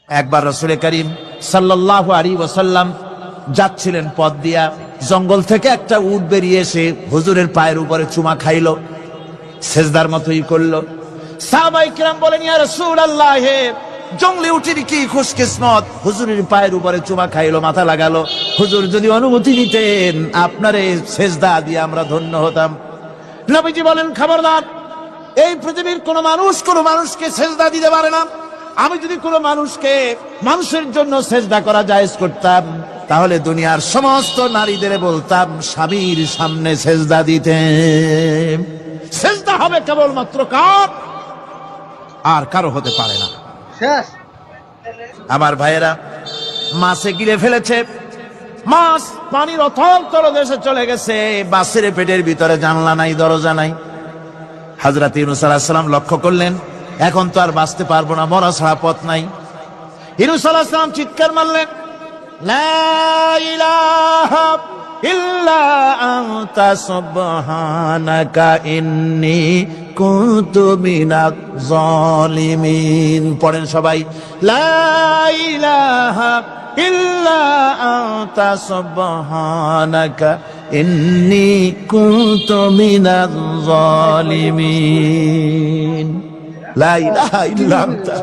একবার রাসূল করিম সাল্লাল্লাহু আলাইহি ওয়াসাল্লাম যাচ্ছিলেন পথ দিয়া, জঙ্গল থেকে একটা উট বেরিয়ে এসে হুজুরের পায়ের উপরে চুমা খাইলো, সেজদার মতোই করলো। সাহাবায়ে কিরাম বলেন, ইয়া রাসূলুল্লাহ, জঙ্গলে উটের কি খুশকিসমত, হুজুরের পায়ের উপরে চুমা খাইলো, মাথা লাগালো। হুজুর যদি অনুমতি নিতেন আপনার এই সেজদা দিয়ে আমরা ধন্য হতাম। নবীজি বলেন, খবরদার, এই পৃথিবীর কোন মানুষকে সেজদা দিতে পারে না। আমি যদি কোনো মানুষের জন্য সেজদা করা জায়েজ করতাম, তাহলে দুনিয়ার সমস্ত নারীদের বলতাম স্বামীর সামনে সেজদা দিতে। সেজদা হবে কেবলমাত্র কার, আর কারো হতে পারে না। আমার ভাইয়েরা, মাছে গিলে ফেলেছে, মাছ পানির অথল তলদেশে চলে গেছে, মাছের পেটের ভিতরে জানলা নাই, দরজা নাই। হযরত ইউনূস আলাইহিস সালাম লক্ষ্য করলেন, এখন তো আর বাঁচতে পারবো না, মরা ছাড়া পথ নাই। ইউনূস আলাইহিস সালাম চিৎকার মারলেন, লা ইলাহা ইল্লা আনতা সুবহানাকা ইন্নী কুনতু মিনাজ জালিমিন। পড়েন সবাই, লা ইলাহা ইল্লা আনতা সুবহানাকা ইন্নী কুনতু মিনাজ জালিমিন। লা ইলাহা ইল্লা আনতা,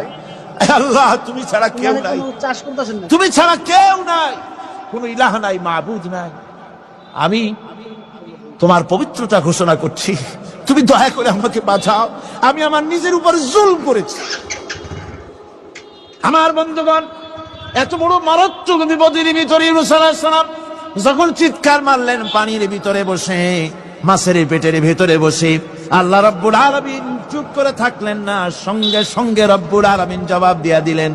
আল্লাহ তুমি ছাড়া কেউ নাই, তুমি ছাড়া কেউ নাই, কোন ইলাহ নাই, মাবুদ নাই। আমি তোমার পবিত্রতা ঘোষণা করছি, তুমি দয়া করে আমাকে বাঁচাও, আমি আমার নিজের উপর জুলম করেছি। আমার বন্ধুগণ, এত বড় মারাত্মক বিপদের ভিতরে ইউনূস আলাইহিস সালাম যখন চিৎকার মারলেন, পানির ভিতরে বসে, মাছের পেটের ভিতরে বসে, আল্লাহ রাব্বুল আলামিন চুপ করে থাকলেন না, সঙ্গে সঙ্গে রব্বুল আলামিন জবাব দিয়া দিলেন,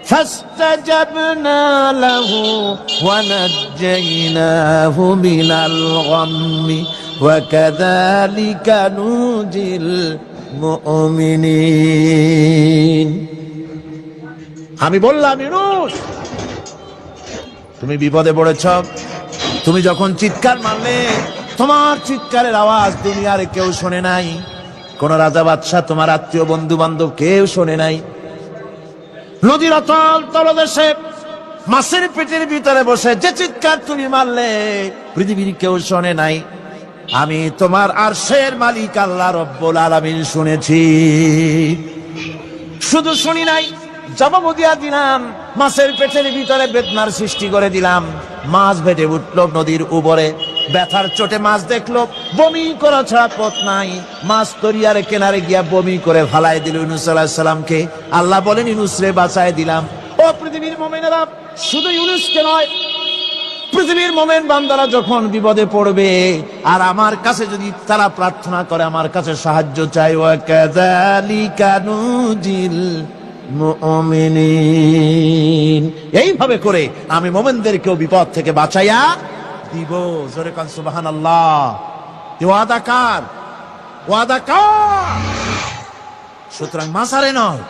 ফাস্তাজাবনা লাহু ওয়া নাজ্জাইনাহু মিনাল গাম্মি ওয়া কাযালিকা নুজিল মুমিনিন। আমি বললাম, ইউনূস, তুমি বিপদে পড়েছ। তুমি যখন চিৎকার মারলে, তোমার চিৎকারের আওয়াজ দুনিয়ার কেউ শোনে নাই, কোন রাজা বাদশাহ, তোমার আত্মীয়, বন্ধু বান্ধব কেউ শোনে নাই। নদীর অতল তলদেশে মাছের পেটের ভিতরে বসে যে চিৎকার তুমি মারলে, পৃথিবীর কেউ শোনে নাই। আমি তোমার আরশের মালিক আল্লাহ রব্বুল আলামিন শুনেছি। শুধু শুনি নাই, জবাব দিয়া দিলাম, মাছের পেটের ভিতরে বেদনার সৃষ্টি করে দিলাম। মাছ ভেটে উঠল নদীর উপরে, ব্যথার চোটে মাছ দেখলো, বমি করা ছাড়া পথ নাই। মাছ দরিয়ার কিনারে গিয়া বমি করে ফালাই দিল ইউনূস আলাইহিস সালামকে। আল্লাহ বলেন, ইউনূস রে বাঁচায় দিলাম। ও পৃথিবীর মুমিনেরা, শুধু ইউনূসকে নয়, পৃথিবীর মুমিন বান্দারা যখন বিপদে পড়বে আর আমার কাছে যদি তারা প্রার্থনা করে, আমার কাছে সাহায্য চাই, ওয়া কাযালিকা নুজিল মুমিনিন, এইভাবে করে আমি মুমিনদেরকেও বিপদ থেকে বাঁচাইয়া দিব। জোরে কান সুবহানাল্লাহ। ওয়াদা কার? ওয়াদা কার? সুতরাং মাসারে নয়,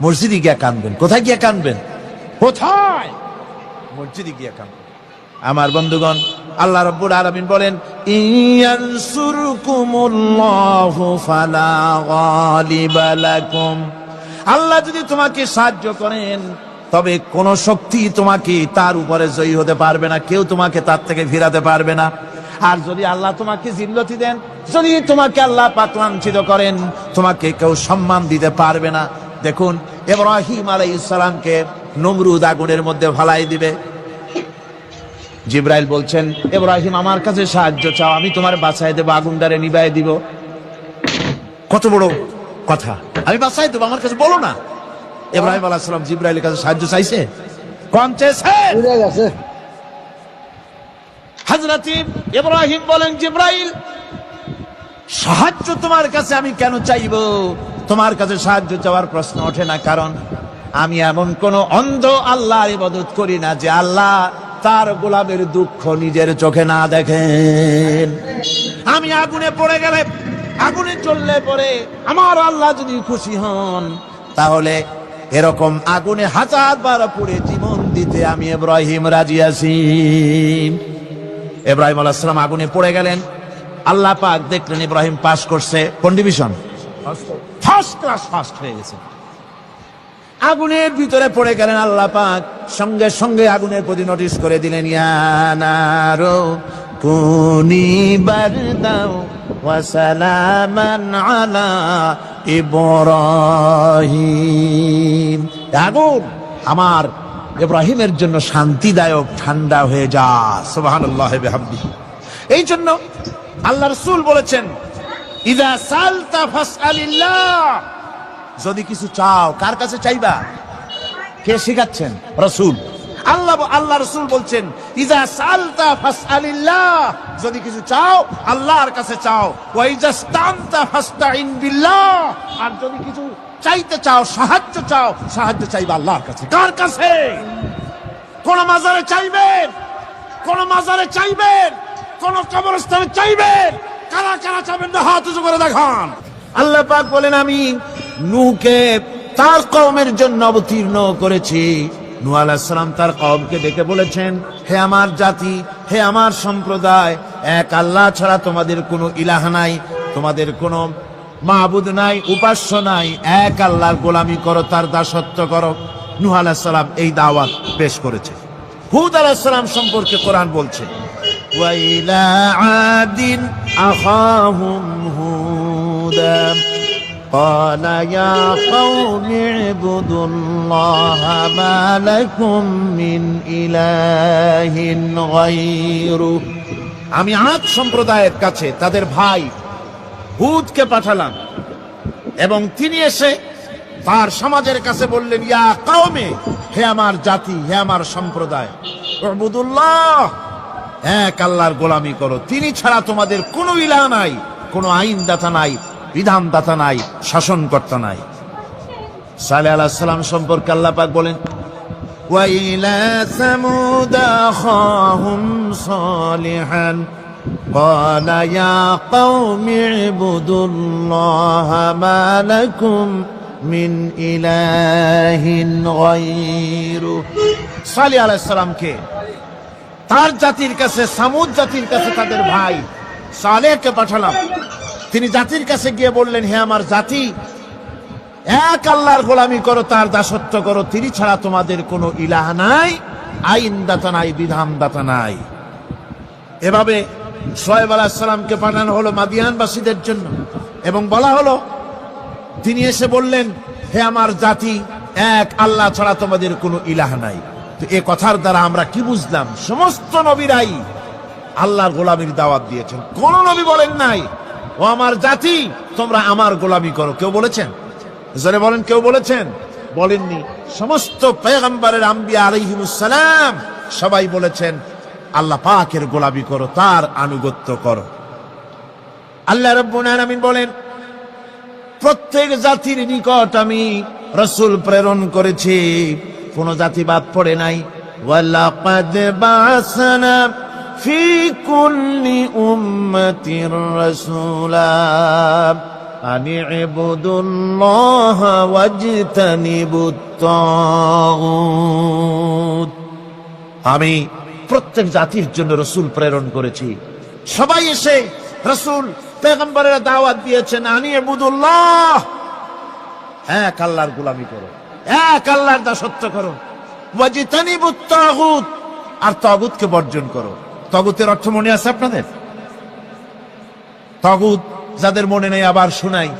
মসজিদে গিয়া কাঁদবেন। কোথায় গিয়া কাঁদবেন? কোথায়? মসজিদে গিয়া কাঁদবেন। আমার বন্ধুগণ, আল্লাহ রাব্বুল আলামিন বলেন, ইয়ানসুরকুমুল্লাহু ফালা গালিবা লাকুম। আল্লাহ যদি তোমাকে সাহায্য করেন, তবে কোন শক্তি তোমাকে তার উপরে জয়ী হতে পারবে না, কেউ তোমাকে তার থেকে ফিরাতে পারবে না। আর যদি আল্লাহ তোমাকে জিল্লতি দেন, যদি তোমাকে আল্লাহ পাক লাঞ্ছিত করেন, তোমাকে কেউ সম্মান দিতে পারবে না। দেখুন, ইব্রাহিম আলাইহিস সালামকে নমরুদ আগুনের মধ্যে ফালাই দিবে। জিবরাইল বলছেন, ইব্রাহিম আমার কাছে সাহায্য চাও, আমি তোমার বাঁচায় দেব, আগুনটারে নিভাই দিব। কত বড় কথা, আমি বাঁচাই দেবো, আমার কাছে বলো না। ইব্রাহিম আলাইহিস সালাম জিবরাইলের কাছে সাহায্য চাইছে, কোন চেয়েছে? হযরত ইব্রাহিম বলেন, জিবরাইল, সাহায্য তোমার কাছে আমি কেন চাইবো? তোমার কাছে সাহায্য চাওয়ার প্রশ্ন ওঠে না, কারণ আমি এমন কোন অন্ধ আল্লাহর ইবাদত করি না যে আল্লাহ তার গোলামের দুঃখ নিজের চোখে না দেখেন। আমি আগুনে পড়ে গেলে, আগুনে জ্বললে পরে আমার আল্লাহ যদি খুশি হন, তাহলে এরকম আগুনে 1000 বার পড়ে জীবন দিতে আমি ইব্রাহিম রাজি আছি। ইব্রাহিম আলাইহিস সালাম আগুনে পড়ে গেলেন। আল্লাহ পাক দেখলেন ইব্রাহিম পাস করছে, কোন ডিভিশন? ফার্স্ট ক্লাস ফার্স্ট হয়ে গেছে। আগুনের ভিতরে পড়ে গেলেন। আল্লাহ পাক সঙ্গে সঙ্গে আগুনের প্রতি নোটিশ করে দিলেন, ইয়া নারু কুনি বারদাও ওয়া সালামান আলা ইব্রাহিম। আগুন আমার ইব্রাহিমের জন্য শান্তিদায়ক, ঠান্ডা হয়ে যা। সুবহানাল্লাহ বিহামদিহি। এই জন্য আল্লাহ রাসূল বলেছেন, ইযা সালতা ফাসআলিল্লাহ, যদি কিছু চাও কার কাছে চাইবা? কে শিখাচ্ছেন? রাসূল। আল্লাহ রাসূল বলছেন, ইযা সালতা ফাসআলিল্লাহ, যদি কিছু চাও আল্লাহর কাছে চাও। ওয়া ইযা ইসতানতা ফাসতাইন বিল্লাহ, আর যদি কিছু চাইতে চাও, সাহায্য চাও, সাহায্য চাইবা আল্লাহর কাছে। কার কাছে? কোন মাজারে চাইবেন? কোন মাজারে চাইবেন? কোন কবরস্থানে চাইবেন? কারা কারা চাইবেন না হাত উঁচু করে দেখান। আল্লাহ পাক বলেন, আমি নূহকে তার কওমের জন্য অবতীর্ণ করেছি। নূহ আলাইহিস সালাম তার কওমকে ডেকে বলেছেন, হে আমার জাতি, হে আমার সম্প্রদায়, এক আল্লাহ ছাড়া তোমাদের কোনো ইলাহ নাই, তোমাদের কোনো মাবুদ নাই, উপাস্য নাই। এক আল্লাহর গোলামি করো, তার দাসত্ব করো। নূহ আলাইহিস সালাম এই দাওয়াত পেশ করেছে। হুদ আলাইহিস সালাম সম্পর্কে কোরআন বলছে, ওয়া ইলা আদিন আখাহুম হুদা قال يا قوم اعبدوا الله ما لكم من إله غيره। আমি আদ সম্প্রদায়ের কাছে তাদের ভাই হুদকে পাঠালাম, এবং তিনি এসে তার সমাজের কাছে বললেন, ইয়া কওমে, হে আমার জাতি, হে আমার সম্প্রদায়, উবুদুল্লাহ, এক আল্লাহর গোলামি করো, তিনি ছাড়া তোমাদের কোনো ইলাহ নাই, কোনো আইনদাতা নাই, বিধানদাতা নাই, শাসনকর্তা নাই। সালেহ আলাইহিস সালাম সম্পর্কে আল্লাহ পাক বলেন, ওয়া ইলা সামুদ আখাহুম সালিহান قال يا قوم اعبدوا الله ما لكم من إله غيره। সালেহ আলাইহিস সালামকে তার জাতির কাছে, সামুদ জাতির কাছে তাদের ভাই সালেহকে পাঠালাম। তিনি জাতির কাছে গিয়ে বললেন, হে আমার জাতি, এক আল্লাহর গোলামি করো, তার দাসত্ব করো, তিনি ছাড়া তোমাদের কোনো ইলাহ নাই, আইনদাতা নাই, বিধানদাতা নাই। এভাবে শুআয়ব আলাইহিস সালামকে পাঠানো হলো মাদিয়ানবাসীদের জন্য, এবং বলা হলো, তিনি এসে বললেন, হে আমার জাতি, এক আল্লাহ ছাড়া তোমাদের কোনো ইলাহ নাই। তো এ কথার দ্বারা আমরা কি বুঝলাম? সমস্ত নবীরাই আল্লাহর গোলামির দাওয়াত দিয়েছেন। কোন নবী বলেন নাই, ও আমার জাতি, তোমরা আমার গোলামি করো। কেউ বলেছেন? জোরে বলেন, কেউ বলেছেন? বলেননি। সমস্ত পয়গম্বরের, আম্বিয়া আলাইহিমুস সালাম, সবাই বলেছেন আল্লাহ পাকের গোলামি করো, তার আনুগত্য করো। আল্লাহ রাব্বুল আলামিন বলেন, প্রত্যেক জাতির নিকট আমি রাসূল প্রেরণ করেছি, কোন জাতি বাদ পড়ে নাই। ওয়ালাকাদ বাসনা ফি কুল্লি উম্মাতির রাসূলা আন ইবুদুল্লাহ ওয়াজতানিবুত তাগুত। আমি প্রত্যেক জাতির জন্য রাসূল প্রেরণ করেছি। সবাই এসে রাসূল পয়গম্বরের দাওয়াত দিয়েছেন, আন ইবুদুল্লাহ, এক আল্লাহর গোলামি করো, এক আল্লাহর দাসত্ব করো, ওয়াজতানিবুত তাগুত, আর তাগুতকে বর্জন করো। তাগুতের অর্থ মনে আছে আপনাদের? তাগুত যাদের মনে নেই আবার শোনাই।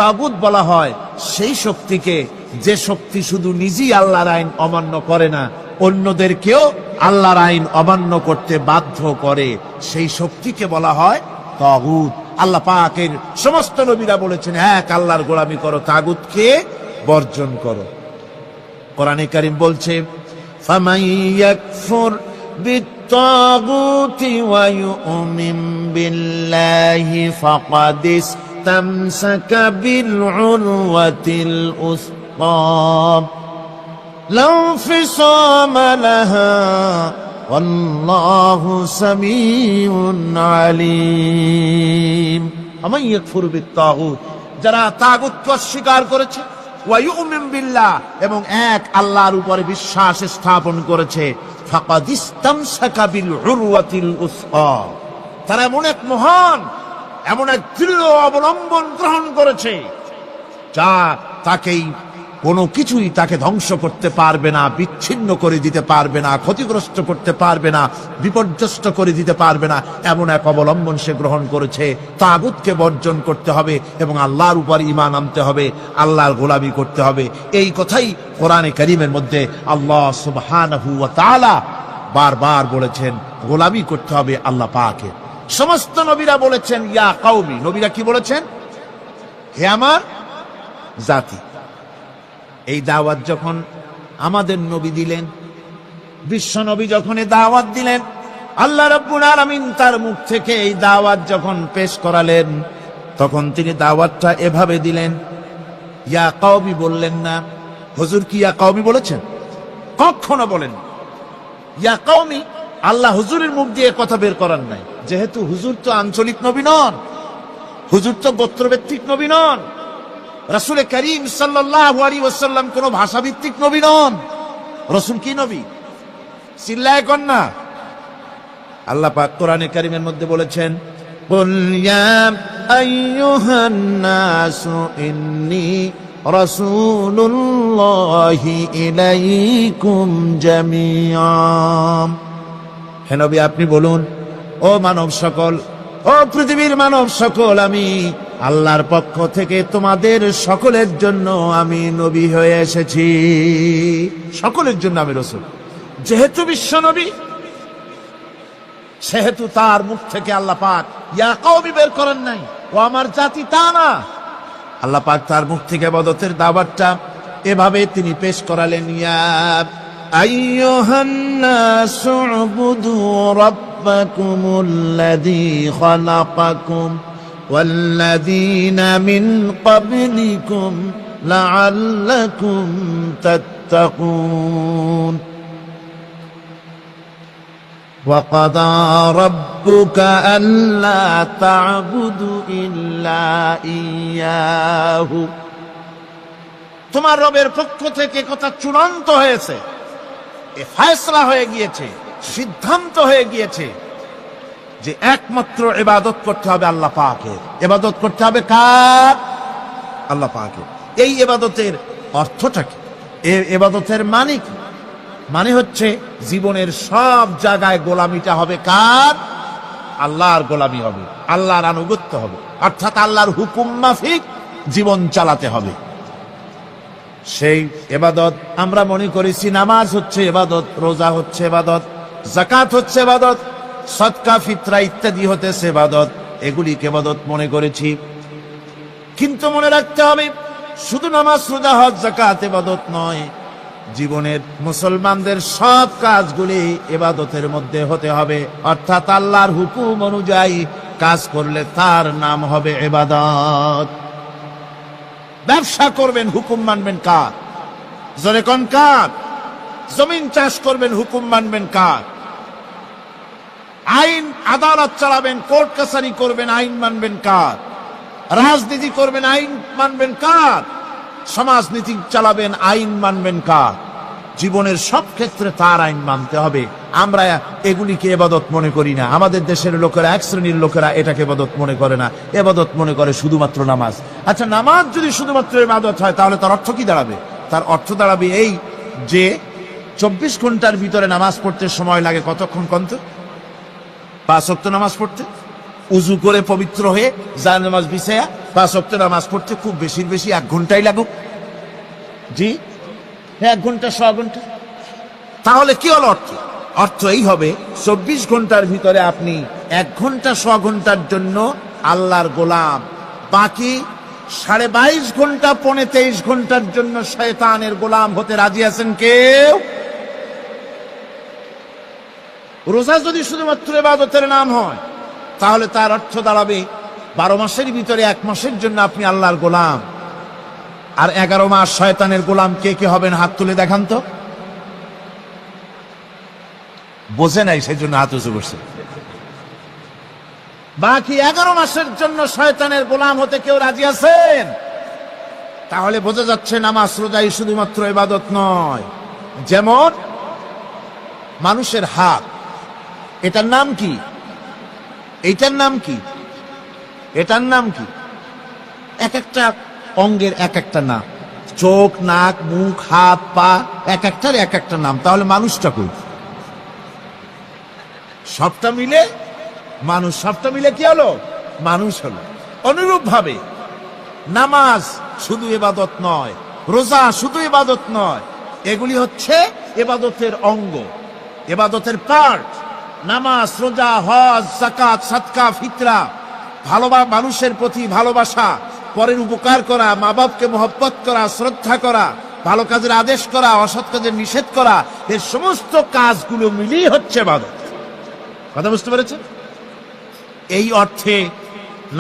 তাগুত বলা হয় সেই শক্তিকে, যে শক্তি শুধু নিজেই আল্লাহর আইন অমান্য করে না, অন্যদেরকেও আল্লাহর আইন অমান্য করতে বাধ্য করে, সেই শক্তিকে বলা হয় তাগুত। আল্লাহ পাকের সমস্ত নবীরা বলেছেন, এক আল্লাহর গোলামি করো, তাগুতকে বর্জন করো। কোরআনে কারীম বলছে, ফামান ইয়াকফুর বিত্তাগুতি ওয়া ইউমিন বিল্লাহি ফাকাদ ইসতামসাকা বিল উরওয়াতিল উসকা লা ইনফিসামা লাহা ওয়াল্লাহু সামিউন আলিম। ফামান ইয়াকফুর বিত্তাগুত, যারা তাগুতকে অস্বীকার করেছে, ওয়া ইউমিন বিল্লাহ, এবং এক আল্লাহর উপরে বিশ্বাস স্থাপন করেছে, ফাকাদ ইসতামসাকা বিল উরওয়াতিল উসকা, তারা এমন এক মহান, এমন এক দৃঢ় অবলম্বন গ্রহণ করেছে, যা তাকেই কোনো কিছুই তাকে ধ্বংস করতে পারবে না, বিচ্ছিন্ন করে দিতে পারবে না, ক্ষতিগ্রস্ত করতে পারবে না, বিপর্যস্ত করে দিতে পারবে না, এমন এক অবলম্বন সে গ্রহণ করেছে। তাগুতকে বর্জন করতে হবে এবং আল্লাহর উপর ঈমান আনতে হবে, আল্লাহর গোলামি করতে হবে। এই কথাই কোরআনে কারীমের মধ্যে আল্লাহ সুবহানাহু ওয়া তাআলা বারবার বলেছেন, গোলামি করতে হবে আল্লাহ পাকের। সমস্ত নবীরা বলেছেন ইয়া কওমি। নবীরা কি বলেছেন? হে আমার জাতি। এই দাওয়াত যখন আমাদের নবী দিলেন, বিশ্ব নবী যখন এই দাওয়াত দিলেন, আল্লাহ রাব্বুল আলামিন তার মুখ থেকে এই দাওয়াত যখন পেশ করালেন, তখন তিনি দাওয়াতটা এভাবে দিলেন, ইয়া কওমি বললেন না। হুজুর কি ইয়া কওমি বলেছেন? কখনো বলেন ইয়া কওমি। আল্লাহ হুজুরের মুখ দিয়ে কথা বের করার নাই, যেহেতু হুজুর তো আঞ্চলিক নবী নন, হুজুর তো গোত্রভিত্তিক নবী নন, রাসূল করিম সাল্লাল্লাহু আলাইহি ওয়াসাল্লাম কোন ভাষাভিত্তিক নবী নন। রাসূল কি নবী? চিল্লায় কোন না। আল্লাহ পাক কোরআনে কারীমের মধ্যে বলেছেন, কুল ইয়া আইয়ুহান নাসু ইন্নী রাসূলুল্লাহি ইলাইকুম জামিআ। হে নবী আপনি বলুন, ও মানব সকল, ও পৃথিবীর মানব সকল, আমি আল্লাহর পক্ষ থেকে তোমাদের সকলের জন্য আমি নবী হয়ে এসেছি। সকলের জন্য আমি রাসূল। যেহেতু বিশ্ব নবী, সেহেতু তার মুখ থেকে আল্লাহ পাক ইয়া কওমি বের করেন নাই, ও আমার জাতি, তা না। আল্লাহ পাক তার মুখ থেকে ইবাদতের দাওয়াতটা এভাবে তিনি পেশ করালেন, ইয়া আইয়ুহান নাসু উবুদু রাব্বাকুমুল্লাযী খালাকাকুম ওয়াল্লাযীনা মিন ক্বাবলিকুম লাআল্লাকুম তাত্তাকুন। وَقَضَى رَبُّكَ أَلَّا تَعْبُدُوا إِلَّا إِيَّاهُ। তোমার রবের পক্ষ থেকে কথা চূড়ান্ত হয়েছে, এ ফয়সালা হয়ে গিয়েছে, সিদ্ধান্ত হয়ে গিয়েছে যে একমাত্র ইবাদত করতে হবে আল্লাহ পাকের। ইবাদত করতে হবে কার? আল্লাহ পাকের। এই ইবাদতের অর্থটা কি? এই ইবাদতের মানে কি? মানে হচ্ছে জীবনের সব জায়গায় গোলামিটা হবে কার? আল্লাহর গোলামি হবে, আল্লাহর আনুগত্য হবে, অর্থাৎ আল্লাহর হুকুম মাফিক জীবন চালাতে হবে। সেই ইবাদত আমরা মনে করেছি নামাজ হচ্ছে ইবাদত, রোজা হচ্ছে ইবাদত, যাকাত হচ্ছে ইবাদত, সদকা ফিতরা ইত্যাদি হতেছে ইবাদত, এগুলিকে ইবাদত মনে করেছি। কিন্তু মনে রাখতে হবে শুধু নামাজ, রোজা, হজ, যাকাত ইবাদত নয়। জীবনের মুসলমানদের সব কাজগুলি ইবাদতের মধ্যে হতে হবে, অর্থাৎ আল্লাহর হুকুম অনুযায়ী কাজ করলে তার নাম হবে ইবাদত। ব্যবসা করবেন, হুকুম মানবেন কার? জোরে কোন কার? জমিন চাষ করবেন, হুকুম মানবেন কার? আইন আদালত চালাবেন, কোর্ট কাছারি করবেন, আইন মানবেন কার? রাজনীতি করবেন, আইন মানবেন কার? সমাজনীতি চালাবেন, আইন মানবেন কার? জীবনের সব ক্ষেত্রে তার আইন মানতে হবে। আমরা এগুলিকে ইবাদত মনে করি না। আমাদের দেশের লোকেরা, এক শ্রেণীর লোকেরা এটাকে ইবাদত মনে করে না, ইবাদত মনে করে শুধুমাত্র নামাজ। আচ্ছা, নামাজ যদি শুধুমাত্র ইবাদত হয় তাহলে তার অর্থ কি দাঁড়াবে? তার অর্থ দাঁড়াবে এই যে 24 ঘন্টার ভিতরে নামাজ পড়তে সময় লাগে কতক্ষণ? কত? 5 ওয়াক্ত নামাজ পড়তে, উজু করে পবিত্র হয়ে জায়নামাজ নামাজ বিছায়া 5 ওয়াক্ত নামাজ পড়তে খুব বেশির বেশি 1 ঘন্টাই লাগুক। জি, 1 ঘন্টা, 100 ঘন্টা। তাহলে কি হলো অর্থ? অর্থ এই হবে 24 ঘন্টার ভিতরে আপনি 1 ঘন্টা 100 ঘন্টার জন্য আল্লাহর গোলাম, বাকি 22.5 ঘন্টা 23 ঘন্টার জন্য শয়তানের গোলাম হতে রাজি আছেন কেউ? রোজা যদি শুধুমাত্র ইবাদতের নাম হয় তাহলে তার অর্থ দাঁড়াবে 12 মাসের ভিতরে 1 মাসের জন্য আপনি আল্লাহর গোলাম। আর 11 মাস শয়তানের গোলাম কে কে হবেন? হাত তুলে দেখান তো। বোঝে নাই সেজন্য হাত উঁচু করছে। বাকি 11 মাসের জন্য শয়তানের গোলাম হতে কেউ রাজি আছেন? তাহলে বোঝা যাচ্ছে নামাজ রোজাই শুধুমাত্র ইবাদত নয়। যেমন মানুষের হাত, এটার নাম কি? এইটার নাম কি? এটার নাম কি? এক একটা অঙ্গের এক একটা নাম। চোখ, নাক, মুখ, হাত, পা, এক একটার এক একটা নাম। তাহলে মানুষটা কই? সবটা মিলে মানুষ, সবটা মিলে কি হলো? মানুষ হলো। অনুরূপ ভাবে নামাজ শুধু ইবাদত নয়, রোজা শুধু ইবাদত নয়, এগুলি হচ্ছে ইবাদতের অঙ্গ, ইবাদতের পার্ট। নামাজ, রোজা, হজ, যাকাত, সাদকা, ফিতরা, ভালোবাসা, মানুষের প্রতি ভালোবাসা, পরের উপকার করা, মা বাপকে মহব্বত করা, শ্রদ্ধা করা, ভালো কাজের আদেশ করা, অসৎ কাজের নিষেধ করা, এর সমস্ত কাজগুলো মিলিয়ে হচ্ছে ইবাদত। কথা বুঝতে পেরেছেন? এই অর্থে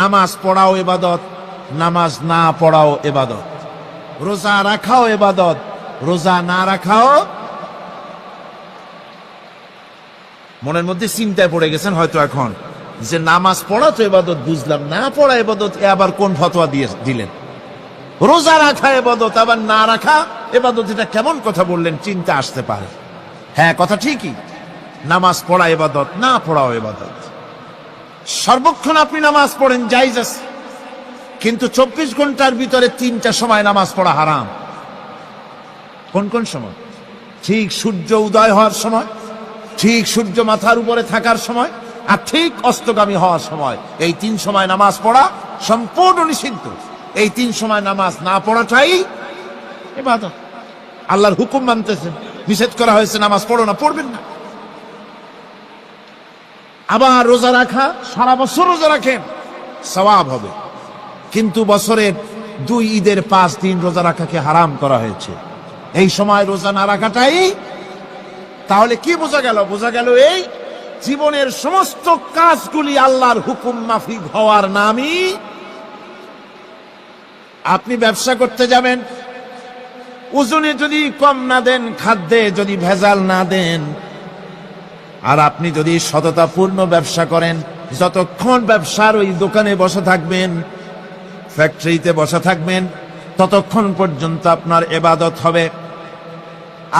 নামাজ পড়াও ইবাদত, নামাজ না পড়াও ইবাদত। রোজা রাখাও ইবাদত, রোজা না রাখাও। মনের মধ্যে চিন্তায় পড়ে গেছেন হয়তো এখন যে নামাজ পড়া তো ইবাদত বুঝলাম, না পড়া ইবাদত, এ আবার কোন ফতোয়া দিলেন? রোজা রাখা ইবাদত আবার না রাখা ইবাদত, এটা কেমন কথা বললেন? চিন্তা আসতে পারে। হ্যাঁ, কথা ঠিকই, নামাজ পড়া ইবাদত, না পড়াও ইবাদত। সর্বক্ষণ আপনি নামাজ পড়েন জায়েজ আছে, কিন্তু 24 ঘন্টার ভিতরে 3টা সময় নামাজ পড়া হারাম। কোন কোন সময়? ঠিক সূর্য উদয় হওয়ার সময়, ঠিক সূর্য মাথার উপরে থাকার সময়, আর ঠিক অস্তগামী হওয়ার সময়। এই 3 সময় নামাজ পড়া সম্পূর্ণ নিষিদ্ধ। এই 3 সময় নামাজ না পড়াটাই ইবাদত। আল্লাহর হুকুম মানতেছেন, নিষেধ করা হয়েছে নামাজ পড়ো না, পড়বেন না। আবার রোজা রাখা, সারা বছর রোজা রাখেন, সওয়াব হবে, কিন্তু বছরের 2 ঈদের 5 দিন রোজা রাখাকে হারাম করা হয়েছে। এই সময় রোজা না রাখাটাই, তাহলে কি বোঝা গেল? বোঝা গেল এই জীবনের সমস্ত কাজগুলি আল্লাহর হুকুম মাফিক হওয়ার নামই। আপনি ব্যবসা করতে যাবেন, ওজনে যদি কম না দেন, খাদ্যে যদি ভেজাল না দেন, আর আপনি যদি সততাপূর্ণ ব্যবসা করেন, যতক্ষণ ব্যবসার ওই দোকানে বসে থাকবেন, ফ্যাক্টরিতে বসে থাকবেন, ততক্ষণ পর্যন্ত আপনার ইবাদত হবে।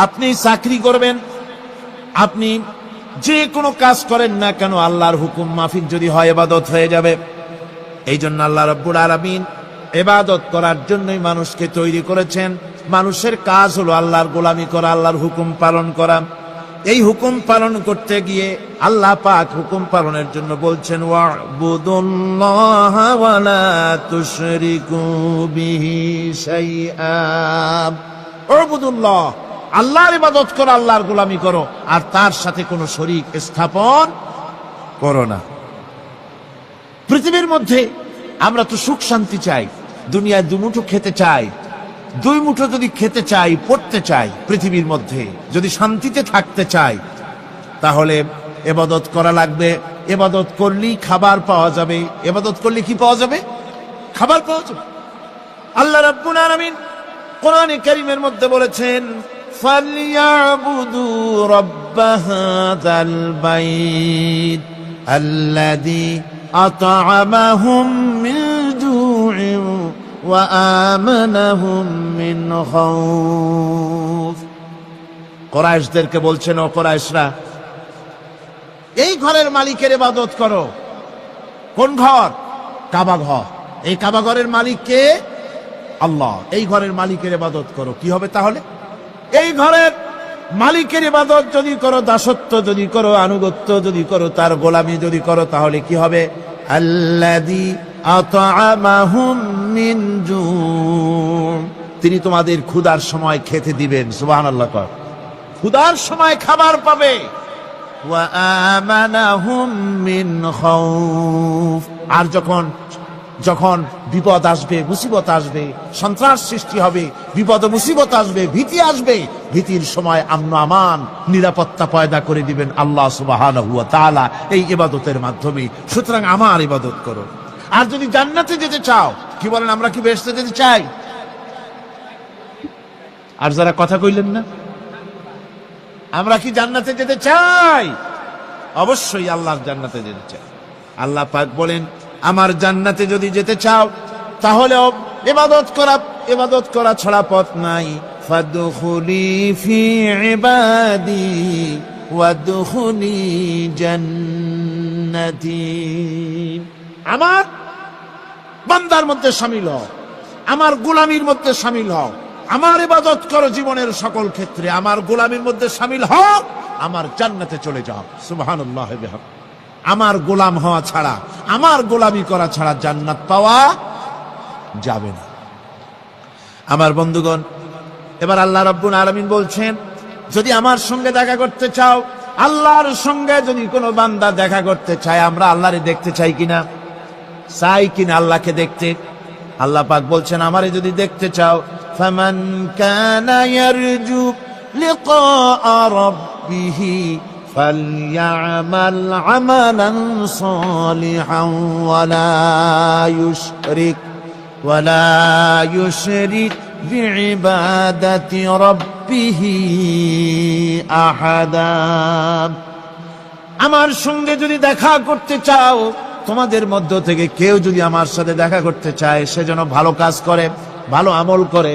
আপনি চাকরি করবেন, আপনি যে কোনো কাজ করেন না কেন, আল্লাহর হুকুম মাফিক যদি হয়, ইবাদত হয়ে যাবে। এই জন্য আল্লাহ রাব্বুল আলামিন ইবাদত করার জন্যই মানুষকে তৈরি করেছেন। মানুষের কাজ হলো আল্লাহর গোলামি করা, আল্লাহর হুকুম পালন করা। এই হুকুম পালন করতে গিয়ে আল্লাহ পাক হুকুম পালনের জন্য বলছেন, ওয়া'বুদুল্লাহা ওয়া লা তুশরিকু বিহি শাইআ। ওয়া'বুদুল্লাহ, আল্লাহর ইবাদত করো, আল্লাহর গোলামি করো, আর তার সাথে কোনো শরীক স্থাপন করো না। পৃথিবীর মধ্যে আমরা তো সুখ শান্তি চাই, দুনিয়ায় দুমুঠো খেতে চাই। 2 মুঠো যদি খেতে চাই, পড়তে চাই, পৃথিবীর মধ্যে যদি শান্তিতে থাকতে চাই, তাহলে ইবাদত করা লাগবে। ইবাদত করলেই খাবার পাওয়া যাবে। ইবাদত করলে কি পাওয়া যাবে? খাবার পাওয়া যাবে। আল্লাহ রাব্বুল আলামিন কোরআনে কারীমের মধ্যে বলেছেন, ফালইয়াবুদু রাব্ব হাযাল বাইত আল্লাযী আত'আমাহুম মিন জু'ইন ওয়া আমানাহুম মিন খাউফ। কুরাইশদেরকে বলছেন, ও কুরাইশরা, এই ঘরের মালিকের ইবাদত করো। কোন ঘর? কাবা ঘর। এই কাবা ঘরের মালিক কে? আল্লাহ। এই ঘরের মালিকের ইবাদত করো। কি হবে তাহলে? এই ঘরের মালিকের ইবাদত যদি করো, দাসত্ব যদি করো, আনুগত্য যদি করো, তার গোলামি যদি করো, তাহলে কি হবে? আল্লাযী আত'আমাহুম মিন জু', তিনি তোমাদের ক্ষুধার সময় খেতে দিবেন। সুবহানাল্লাহ। ক্ষুধার সময় খাবার পাবে। ওয়া আমানাহুম মিন খাউফ, আর যখন বিপদ আসবে, মুসিবত আসবে, সন্ত্রাস সৃষ্টি হবে, বিপদ মুসিবত আসবে, ভীতি আসবে, ভীতির সময় আমন আমান, নিরাপত্তা পয়দা করে দিবেন আল্লাহ সুবহানাহু ওয়া তাআলা এই ইবাদতের মাধ্যমে। সুতরাং আমার ইবাদত করো। আর যদি জান্নাতে যেতে চাও, কি বলেন, আমরা কি বেহেশতে যেতে চাই? আর যারা কথা কইলেন না, আমরা কি জান্নাতে যেতে চাই? অবশ্যই আল্লাহর জান্নাতে যেতে চাই। আল্লাহ পাক বলেন, আমার জান্নাতে যদি যেতে চাও, তাহলে ইবাদত করা ছাড়া পথ নাই। ফাদখুলি ফি ইবাদি ওয়াদখুলি জান্নাতি, আমার বান্দার মধ্যে শামিল হও, আমার গোলামির মধ্যে শামিল হও, আমার ইবাদত করো জীবনের সকল ক্ষেত্রে, আমার গোলামির মধ্যে শামিল হও, আমার জান্নাতে চলে যাও। সুবহানাল্লাহ বিহাম। আমার গোলাম হওয়া ছাড়া, আমার গোলামি করা ছাড়া জান্নাত পাওয়া যাবে না। আমার বন্ধুগণ, এবার আল্লাহ রাব্বুল আলামিন বলছেন, যদি আমার সঙ্গে দেখা করতে চাও, আল্লাহর সঙ্গে যদি কোনো বান্দা দেখা করতে চায়, আমরা আল্লাহরে দেখতে চাই কিনা, চাই কিনা আল্লাহকে দেখতে? আল্লাহ পাক বলছেন, আমারে যদি দেখতে চাও, ফামান কানা ইয়ারজু লিকা রাব্বিহি ফালইআমাল আমালান সালিহান ওয়ালা ইউশরিক বিইবাদাতি রাব্বিহি আহাদা। আমার সঙ্গে যদি দেখা করতে চাও, তোমাদের মধ্য থেকে কেউ যদি আমার সাথে দেখা করতে চায়, সে যেন ভালো কাজ করে, ভালো আমল করে,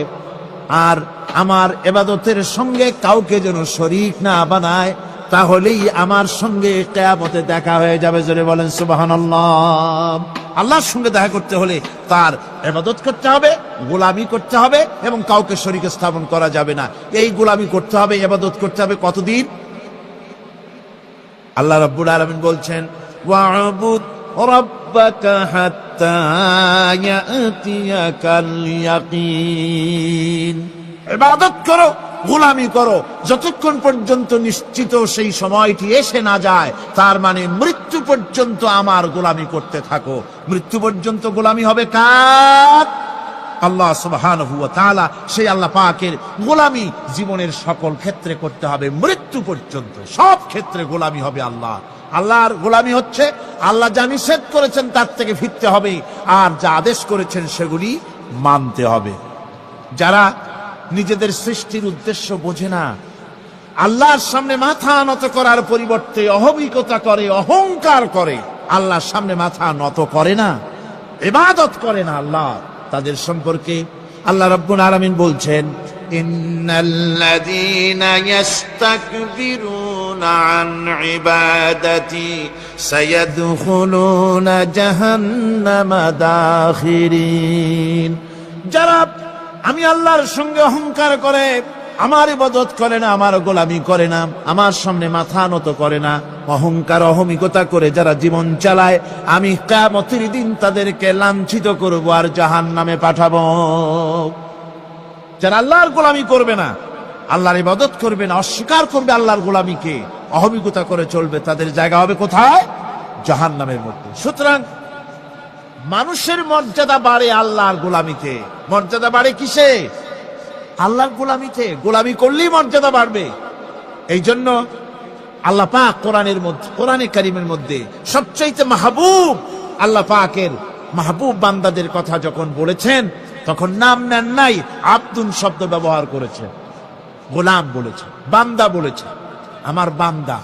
আর আমার ইবাদতের সঙ্গে কাউকে যেন শরীক না বানায়, তাহলেই আমার সঙ্গে কিয়ামতে দেখা হয়ে যাবে। জোরে বলেন সুবহানাল্লাহ। আল্লাহর সঙ্গে দেখা করতে হলে তার ইবাদত করতে হবে, গোলামি করতে হবে, এবং কাউকে শরীক স্থাপন করা যাবে না। এই গোলামি করতে হবে, ইবাদত করতে হবে কতদিন? আল্লাহ রাব্বুল আলামিন বলছেন, ওয়া'বুদ রাব্বাকা হাত্তা ইয়াতিয়াকাল ইয়াকিন। ইবাদত করো, গোলামি করো, যতক্ষণ পর্যন্ত নিশ্চিত সেই সময়টি এসে না যায়, তার মানে মৃত্যু পর্যন্ত আমার গোলামি করতে থাকো। মৃত্যু পর্যন্ত গোলামি হবে কার? আল্লাহ সুবহানাহু ওয়া তাআলা। সেই আল্লাহ পাকের গোলামি জীবনের সকল ক্ষেত্রে করতে হবে, মৃত্যু পর্যন্ত সব ক্ষেত্রে গোলামি হবে আল্লাহ। আল্লাহর গোলামি হচ্ছে আল্লাহ যা নিষেধ করেছেন তার থেকে ফিরতে হবে, আর যা আদেশ করেছেন সেগুলি মানতে হবে। যারা নিজেদের সৃষ্টির উদ্দেশ্য বোঝে না, আল্লাহর সামনে মাথা নত করার পরিবর্তে অহমিকতা করে, অহংকার করে, আল্লাহর সামনে মাথা নত করে না, ইবাদত করে না আল্লাহ, তাদের সম্পর্কে আল্লাহ রাব্বুল আলামিন বলছেন, ইন্নাল্লাযীনা ইস্তাকবিরুনা আন ইবাদাতি সায়াদখুলুনা জাহান্নামা দাখিরিন। যারা আমি আল্লাহর সঙ্গে অহংকার করে, আমার ইবাদত করে না, আমার গোলামি করে না, আমার সামনে মাথা নত করে না, অহংকার অহমিকতা করে যারা জীবন চালায়, আমি কিয়ামতের দিন তাদেরকে লাঞ্ছিত করব আর জাহান্নামে পাঠাবো। যারা আল্লাহর গোলামি করবে না, আল্লাহর ইবাদত করবে না, অস্বীকার করবে আল্লাহর গোলামিকে, অহমিকতা করে চলবে, তাদের জায়গা হবে কোথায়? জাহান্নামের মধ্যে। সুতরাং মানুষের মর্যাদা বাড়ে আল্লাহর গোলামিতে। মর্যাদা বাড়ে কিসে? আল্লাহর গোলামিতে। গোলামি করলেই মর্যাদা বাড়বে। এই জন্য আল্লাহ পাক কোরআনের মধ্যে, কোরআনে কারীমের মধ্যে সবচাইতে মাহবুব, আল্লাহ পাকের মাহবুব বান্দাদের কথা যখন বলেছেন, তখন নাম নেন নাই, আব্দুন শব্দ ব্যবহার করেছেন, গোলাম বলেছেন, বান্দা বলেছেন। আমার বান্দা।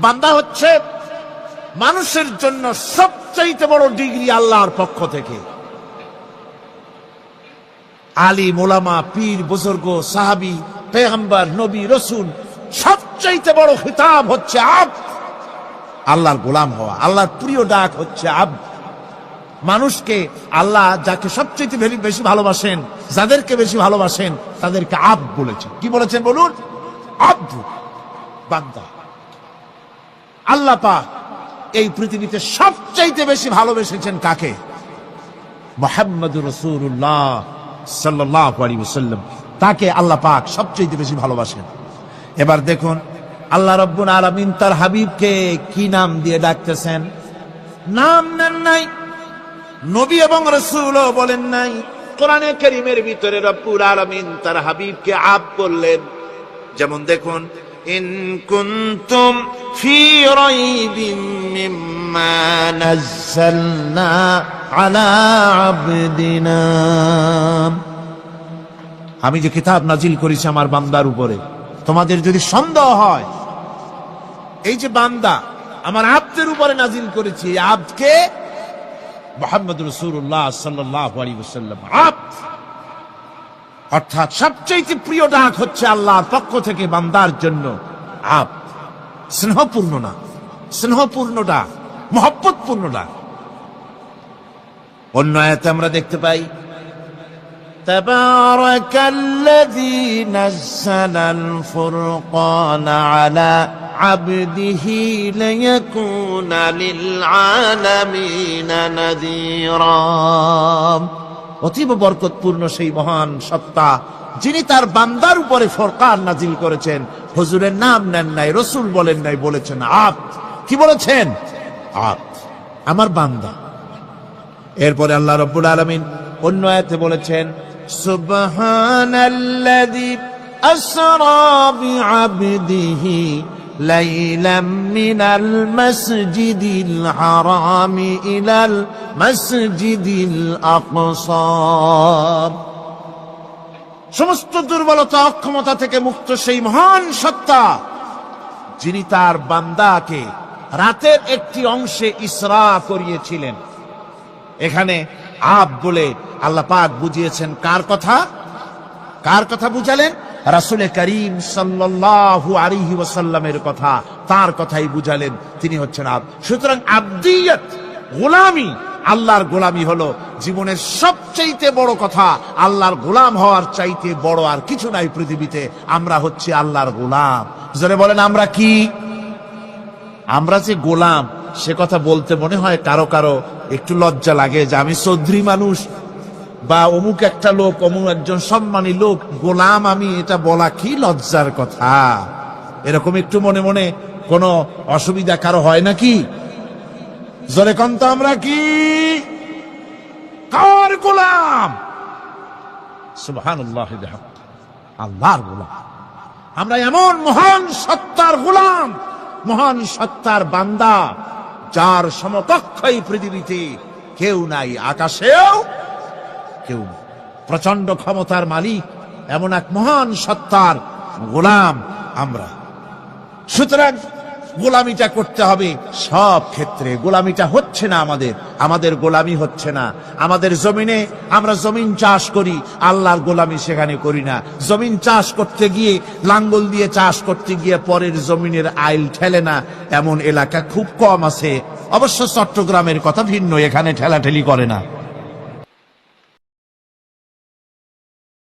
বান্দা হচ্ছে মানুষের জন্য সবচাইতে বড় ডিগ্রি আল্লাহর পক্ষ থেকে। আলিম, ওলামা, পীর, বুজুর্গ, সাহাবী, পেগম্বর, নবী, রসুল, সবচাইতে বড় খিতাব হচ্ছে আব্দ। আল্লাহর গোলাম হওয়া, আল্লাহর প্রিয় ডাক হচ্ছে আব্দ। মানুষকে আল্লাহ যাকে সবচাইতে বেশি ভালোবাসেন, যাদেরকে বেশি ভালোবাসেন, তাদেরকে আব্দ বলেছেন। কি বলেছেন বলুন? আব্দ, বান্দা। আল্লাহ পাক এই পৃথিবীতে সবচাইতে বেশি ভালোবেসেছেন কাকে? মুহাম্মদুর রাসূলুল্লাহ সাল্লাল্লাহু আলাইহি ওয়াসাল্লাম। তাকে আল্লাহ পাক সবচাইতে বেশি ভালোবাসেন। এবার দেখুন আল্লাহ রাব্বুল আলামিন তার হাবিবকে কি নাম দিয়ে ডাকতেছেন? নাম নেন নাই, নবী এবং রাসূলও বলেন নাই। কোরআনে কারীমের ভিতরে রব্বুল আলামিন তার হাবিবকে আব্দ বললেন। যেমন দেখুন, ইন কুনতুম ফি রাইবিম মিম্মা নাযালনা আলা আবদিনা। আমি যে কিতাব নাজিল করেছি আমার বান্দার উপরে, তোমাদের যদি সন্দেহ হয়, এই যে বান্দা আমার আব্দের উপরে নাজিল করেছি, এই আব্দকে মুহাম্মদ রাসূলুল্লাহ সাল্লাল্লাহু আলাইহি ওয়াসাল্লাম আব্দ, অর্থাৎ সবচেয়ে প্রিয় ডাক হচ্ছে আল্লাহর পক্ষ থেকে বান্দার জন্য আব্দ। স্নেহপূর্ণ না, স্নেহপূর্ণ ডাক, মহব্বতপূর্ণ ডাক। অন্য আয়াতে আমরা দেখতে পাই তাবারাকাল্লাযী নাযালাল ফুরকানা আলা আবদিহি লিয়াকুনা লিল আলামিনা নাযীরা। অতীব বরকতপূর্ণ সেই মহান সত্তা যিনি তার বান্দার উপরে ফুরকান নাজিল করেছেন। হুজুরের নাম নেন নাই, রাসূল বলেন নাই, বলেছেন আব্দ। কি বলেছেন? আব্দ, আমার বান্দা। এরপরে আল্লাহ রাব্বুল আলামিন অন্য আয়াতে বলেছেন সুবহানাল্লাযী আসরা বিআবদিহি লাইলাম মিনাল মাসজিদিল হারামি ইলাল মাসজিদিল আকসা। সমস্ত দুর্বলতা অক্ষমতা থেকে মুক্ত সেই মহান সত্তা যিনি তার বান্দাকে রাতের একটি অংশে ইসরা করিয়েছিলেন। এখানে আব বলে আল্লাহ পাক বুঝিয়েছেন কার কথা? কার কথা বুঝালেন? রাসূল করিম সাল্লাল্লাহু আলাইহি ওয়াসাল্লামের কথা, তার কথাই বুঝালেন। তিনি হচ্ছেন আব। সুতরাং আবদিয়ত, গোলামি, আল্লাহর গোলামি হলো জীবনের সবচাইতে বড় কথা। আল্লাহর গোলাম হওয়ার চাইতে বড় আর কিছু নাই পৃথিবীতে। আমরা হচ্ছে আল্লাহর গোলাম। জোরে বলেন আমরা কি? আমরা যে গোলাম সে কথা বলতে মনে হয় কারো কারো একটু লজ্জা লাগে যে আমি চৌধুরী মানুষ বা অমুক একটা লোক, অমুক একজন সম্মানী লোক, গোলাম আমি, এটা বলা কি লজ্জার কথা। এরকম একটু মনে মনে কোনো অসুবিধা কারো হয় নাকি? জোরে কোন তো আমরা কি? কার গোলাম? সুবহানাল্লাহি বিহামদিহি, আল্লাহর গোলাম। আমরা এমন মহান সত্তার গোলাম, মহান সত্তার বান্দা যার সমকক্ষ এই পৃথিবীতে কেউ নাই, আকাশেও কেউ নাই। প্রচন্ড ক্ষমতার মালিক এমন এক মহান সত্তার গোলাম আমরা। সুতরাং গোলামিটা করতে হবে সব ক্ষেত্রে। গোলামিটা হচ্ছে না আমাদের গোলামি হচ্ছে না। আমাদের জমিনে আমরা জমিন চাষ করি, আল্লাহর গোলামি সেখানে করি না। জমিন চাষ করতে গিয়ে, লাঙ্গল দিয়ে চাষ করতে গিয়ে পরের জমিনের আইল ঠেলে না, এমন এলাকা খুব কম আছে। অবশ্য চট্টগ্রামের কথা ভিন্ন, এখানে ঠেলাঠেলি করে না।